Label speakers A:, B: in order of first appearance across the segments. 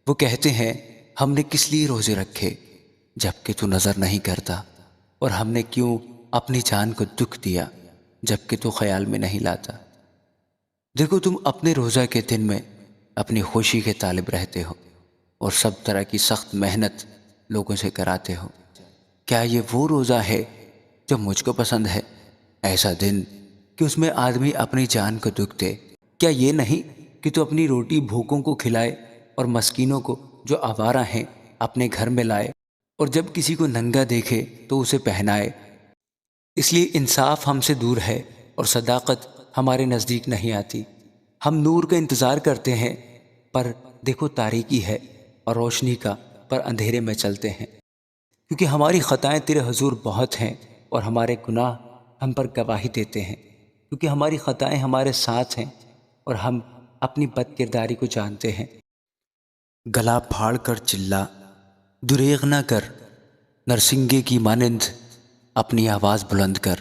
A: وہ کہتے ہیں ہم نے کس لیے روزے رکھے جبکہ تو نظر نہیں کرتا، اور ہم نے کیوں اپنی جان کو دکھ دیا جبکہ تو خیال میں نہیں لاتا۔ دیکھو تم اپنے روزہ کے دن میں اپنی خوشی کے طالب رہتے ہو اور سب طرح کی سخت محنت لوگوں سے کراتے ہو۔ کیا یہ وہ روزہ ہے جو مجھ کو پسند ہے؟ ایسا دن کہ اس میں آدمی اپنی جان کو دکھ دے۔ کیا یہ نہیں کہ تو اپنی روٹی بھوکوں کو کھلائے اور مسکینوں کو جو آوارہ ہیں اپنے گھر میں لائے، اور جب کسی کو ننگا دیکھے تو اسے پہنائے۔ اس لیے انصاف ہم سے دور ہے اور صداقت ہمارے نزدیک نہیں آتی۔ ہم نور کا انتظار کرتے ہیں پر دیکھو تاریکی ہے، اور روشنی کا پر اندھیرے میں چلتے ہیں، کیونکہ ہماری خطائیں تیرے حضور بہت ہیں اور ہمارے گناہ ہم پر گواہی دیتے ہیں، کیونکہ ہماری خطائیں ہمارے ساتھ ہیں اور ہم اپنی بد کرداری کو جانتے ہیں۔ گلا پھاڑ کر چلا، دریغ نہ کر، نرسنگے کی مانند اپنی آواز بلند کر،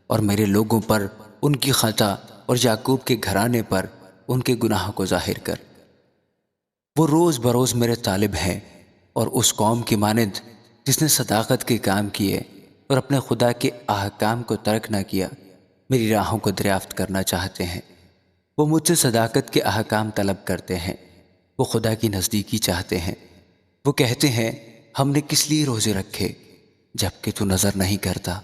A: اور میرے لوگوں پر ان کی خطا اور یعقوب کے گھرانے پر ان کے گناہ کو ظاہر کر۔ وہ روز بروز میرے طالب ہیں، اور اس قوم کی مانند جس نے صداقت کے کام کیے اور اپنے خدا کے احکام کو ترک نہ کیا، میری راہوں کو دریافت کرنا چاہتے ہیں۔ وہ مجھ سے صداقت کے احکام طلب کرتے ہیں، وہ خدا کی نزدیکی چاہتے ہیں۔ وہ کہتے ہیں ہم نے کس لیے روزے رکھے جبکہ تو نظر نہیں کرتا،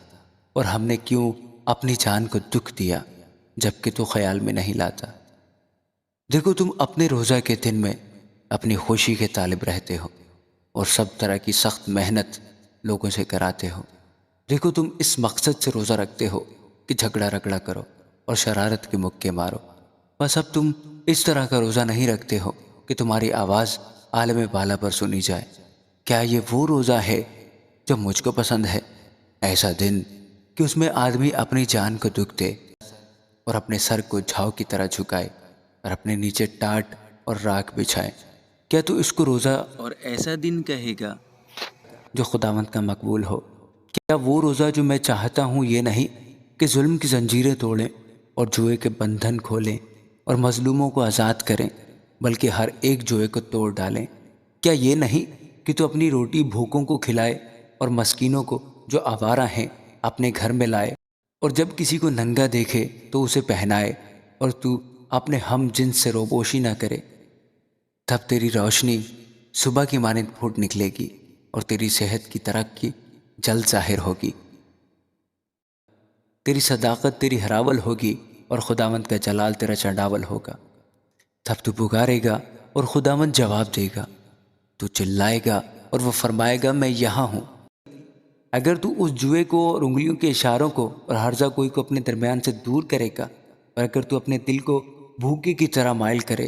A: اور ہم نے کیوں اپنی جان کو دکھ دیا جبکہ تو خیال میں نہیں لاتا۔ دیکھو تم اپنے روزہ کے دن میں اپنی خوشی کے طالب رہتے ہو اور سب طرح کی سخت محنت لوگوں سے کراتے ہو۔ دیکھو تم اس مقصد سے روزہ رکھتے ہو کہ جھگڑا رگڑا کرو اور شرارت کے مکے مارو، بس اب تم اس طرح کا روزہ نہیں رکھتے ہو کہ تمہاری آواز عالم بالا پر سنی جائے۔ کیا یہ وہ روزہ ہے جو مجھ کو پسند ہے؟ ایسا دن کہ اس میں آدمی اپنی جان کو دکھ دے اور اپنے سر کو جھاؤ کی طرح جھکائے اور اپنے نیچے ٹاٹ اور راکھ بچھائے۔ کیا تو اس کو روزہ اور ایسا دن کہے گا جو خداوند کا مقبول ہو؟ کیا وہ روزہ جو میں چاہتا ہوں یہ نہیں کہ ظلم کی زنجیریں توڑیں اور جوئے کے بندھن کھولیں اور مظلوموں کو آزاد کریں، بلکہ ہر ایک جوئے کو توڑ ڈالیں؟ کیا یہ نہیں کہ تو اپنی روٹی بھوکوں کو کھلائے اور مسکینوں کو جو آوارہ ہیں اپنے گھر میں لائے، اور جب کسی کو ننگا دیکھے تو اسے پہنائے، اور تو اپنے ہم جنس سے روپوشی نہ کرے؟ تب تیری روشنی صبح کی مانند پھوٹ نکلے گی اور تیری صحت کی ترقی جلد ظاہر ہوگی۔ تیری صداقت تیری ہراول ہوگی اور خداوند کا جلال تیرا چنڈاول ہوگا۔ تب تو پکارے گا اور خداوند جواب دے گا، تو چلائے گا اور وہ فرمائے گا میں یہاں ہوں۔ اگر تو اس جوئے کو اور انگلیوں کے اشاروں کو اور ہرزہ کوئی کو اپنے درمیان سے دور کرے گا، اور اگر تو اپنے دل کو بھوکے کی طرح مائل کرے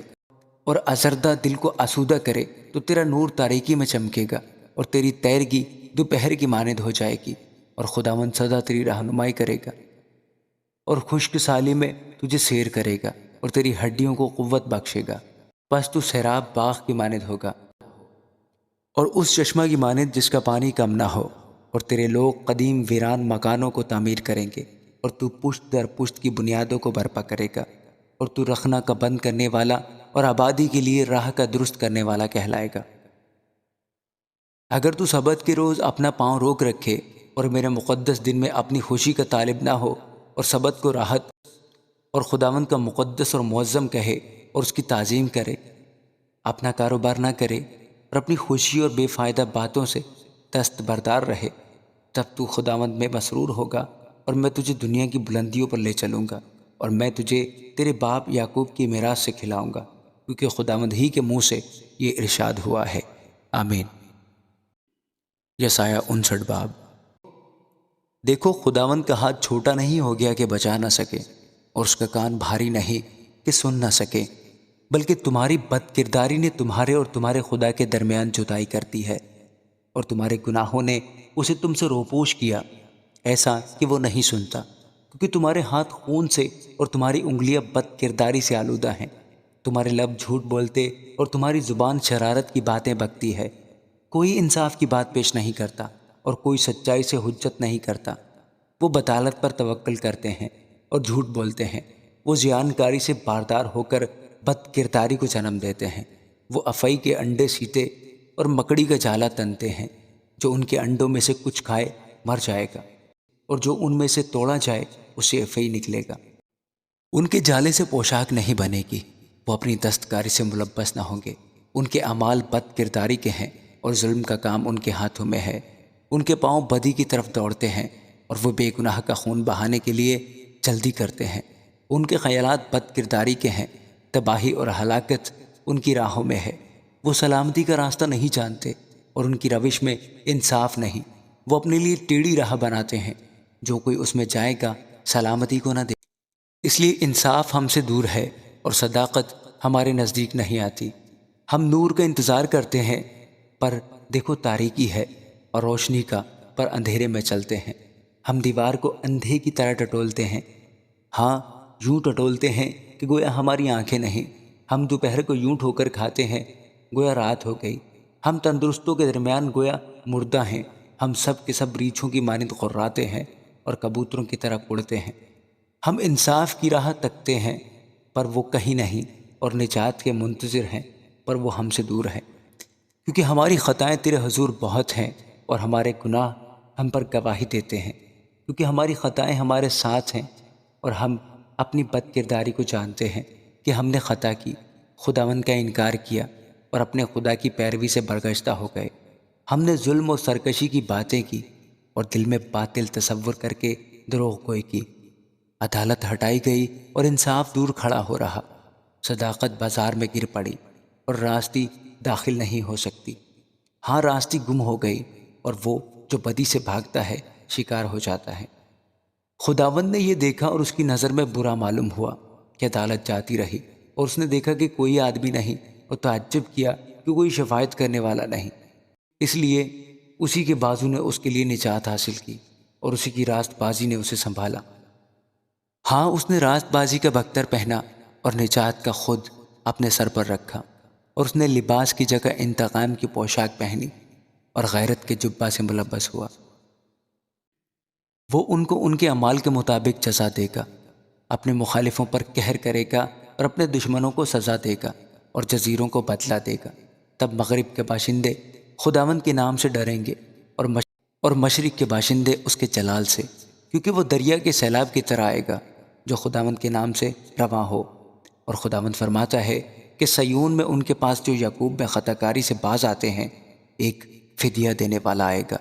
A: اور آزردہ دل کو آسودہ کرے، تو تیرا نور تاریکی میں چمکے گا اور تیری تیرگی دوپہر کی مانند ہو جائے گی، اور خداوند سدا تیری رہنمائی کرے گا اور خشک سالی میں تجھے سیر کرے گا اور تیری ہڈیوں کو قوت بخشے گا۔ پس تو سیراب باغ کی مانند ہوگا اور اس چشمہ کی مانند جس کا پانی کم نہ ہو، اور تیرے لوگ قدیم ویران مکانوں کو تعمیر کریں گے، اور تو پشت در پشت کی بنیادوں کو برپا کرے گا، اور تو رخنا کا بند کرنے والا اور آبادی کے لیے راہ کا درست کرنے والا کہلائے گا۔ اگر تو سبت کے روز اپنا پاؤں روک رکھے اور میرے مقدس دن میں اپنی خوشی کا طالب نہ ہو، اور سبت کو راحت اور خداوند کا مقدس اور معظم کہے اور اس کی تعظیم کرے، اپنا کاروبار نہ کرے اور اپنی خوشی اور بے فائدہ باتوں سے دست بردار رہے، تب تو خداوند میں مسرور ہوگا، اور میں تجھے دنیا کی بلندیوں پر لے چلوں گا، اور میں تجھے تیرے باپ یعقوب کی میراث سے کھلاؤں گا، کیونکہ خداوند ہی کے منہ سے یہ ارشاد ہوا ہے۔ آمین۔ یسایہ 59 باب۔ دیکھو خداوند کا ہاتھ چھوٹا نہیں ہو گیا کہ بچا نہ سکے، اور اس کا کان بھاری نہیں کہ سن نہ سکے، بلکہ تمہاری بد کرداری نے تمہارے اور تمہارے خدا کے درمیان جدائی کرتی ہے، اور تمہارے گناہوں نے اسے تم سے روپوش کیا، ایسا کہ وہ نہیں سنتا، کیونکہ تمہارے ہاتھ خون سے اور تمہاری انگلیاں بد کرداری سے آلودہ ہیں۔ تمہارے لب جھوٹ بولتے اور تمہاری زبان شرارت کی باتیں بکتی ہے۔ کوئی انصاف کی بات پیش نہیں کرتا اور کوئی سچائی سے حجت نہیں کرتا۔ وہ بطالت پر توکل کرتے ہیں اور جھوٹ بولتے ہیں۔ وہ زیانکاری سے باردار ہو کر بد کرداری کو جنم دیتے ہیں۔ وہ افعی کے انڈے سیتے اور مکڑی کا جالا تنتے ہیں۔ جو ان کے انڈوں میں سے کچھ کھائے مر جائے گا، اور جو ان میں سے توڑا جائے اسے افعی نکلے گا۔ ان کے جالے سے پوشاک نہیں بنے گی، وہ اپنی دستکاری سے ملبس نہ ہوں گے۔ ان کے اعمال بد کرداری کے ہیں اور ظلم کا کام ان کے ہاتھوں میں ہے۔ ان کے پاؤں بدی کی طرف دوڑتے ہیں اور وہ بے گناہ کا خون بہانے کے لیے جلدی کرتے ہیں۔ ان کے خیالات بد کرداری کے ہیں، تباہی اور ہلاکت ان کی راہوں میں ہے۔ وہ سلامتی کا راستہ نہیں جانتے اور ان کی روش میں انصاف نہیں۔ وہ اپنے لیے ٹیڑھی راہ بناتے ہیں، جو کوئی اس میں جائے گا سلامتی کو نہ دے۔ اس لیے انصاف ہم سے دور ہے اور صداقت ہمارے نزدیک نہیں آتی۔ ہم نور کا انتظار کرتے ہیں، پر دیکھو تاریکی ہے، اور روشنی کا، پر اندھیرے میں چلتے ہیں۔ ہم دیوار کو اندھے کی طرح ٹٹولتے ہیں، ہاں یوں ٹٹولتے ہیں کہ گویا ہماری آنکھیں نہیں۔ ہم دوپہر کو یوں ٹھوکر کھاتے ہیں گویا رات ہو گئی۔ ہم تندرستوں کے درمیان گویا مردہ ہیں۔ ہم سب کے سب ریچھوں کی مانند قراتے ہیں اور کبوتروں کی طرح اڑتے ہیں۔ ہم انصاف کی راہ تکتے ہیں، پر وہ کہیں نہیں، اور نجات کے منتظر ہیں، پر وہ ہم سے دور ہیں۔ کیونکہ ہماری خطائیں تیرے حضور بہت ہیں اور ہمارے گناہ ہم پر گواہی دیتے ہیں۔ کیونکہ ہماری خطائیں ہمارے ساتھ ہیں اور ہم اپنی بد کرداری کو جانتے ہیں کہ ہم نے خطا کی، خداوند کا انکار کیا اور اپنے خدا کی پیروی سے برگشتہ ہو گئے۔ ہم نے ظلم اور سرکشی کی باتیں کی اور دل میں باطل تصور کر کے دروغ گوئی کی۔ عدالت ہٹائی گئی اور انصاف دور کھڑا ہو رہا۔ صداقت بازار میں گر پڑی اور راستی داخل نہیں ہو سکتی۔ ہاں راستی گم ہو گئی اور وہ جو بدی سے بھاگتا ہے شکار ہو جاتا ہے۔ خداوند نے یہ دیکھا اور اس کی نظر میں برا معلوم ہوا کہ عدالت جاتی رہی، اور اس نے دیکھا کہ کوئی آدمی نہیں، اور تعجب کیا کہ کوئی شفاعت کرنے والا نہیں۔ اس لیے اسی کے بازو نے اس کے لیے نجات حاصل کی اور اسی کی راست بازی نے اسے سنبھالا۔ ہاں اس نے راست بازی کا بختر پہنا اور نجات کا خود اپنے سر پر رکھا، اور اس نے لباس کی جگہ انتقام کی پوشاک پہنی اور غیرت کے جبہ سے ملبس ہوا۔ وہ ان کو ان کے اعمال کے مطابق جزا دے گا، اپنے مخالفوں پر قہر کرے گا اور اپنے دشمنوں کو سزا دے گا اور جزیروں کو بدلہ دے گا۔ تب مغرب کے باشندے خداوند کے نام سے ڈریں گے اور مشرق کے باشندے اس کے جلال سے، کیونکہ وہ دریا کے سیلاب کی طرح آئے گا جو خداوند کے نام سے رواں ہو۔ اور خداوند فرماتا ہے کہ سیون میں ان کے پاس جو یعقوب میں خطا کاری سے باز آتے ہیں ایک فدیہ دینے والا آئے گا،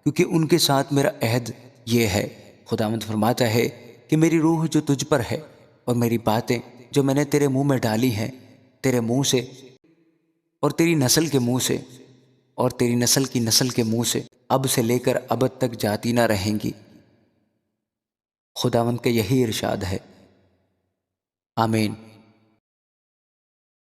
A: کیونکہ ان کے ساتھ میرا عہد یہ ہے۔ خداوند فرماتا ہے کہ میری روح جو تجھ پر ہے اور میری باتیں جو میں نے تیرے منہ میں ڈالی ہیں، تیرے منہ سے اور تیری نسل کے منہ سے اور تیری نسل کی نسل کے منہ سے اب سے لے کر ابد تک جاتی نہ رہیں گی۔ خداوند کا یہی ارشاد ہے۔ آمین۔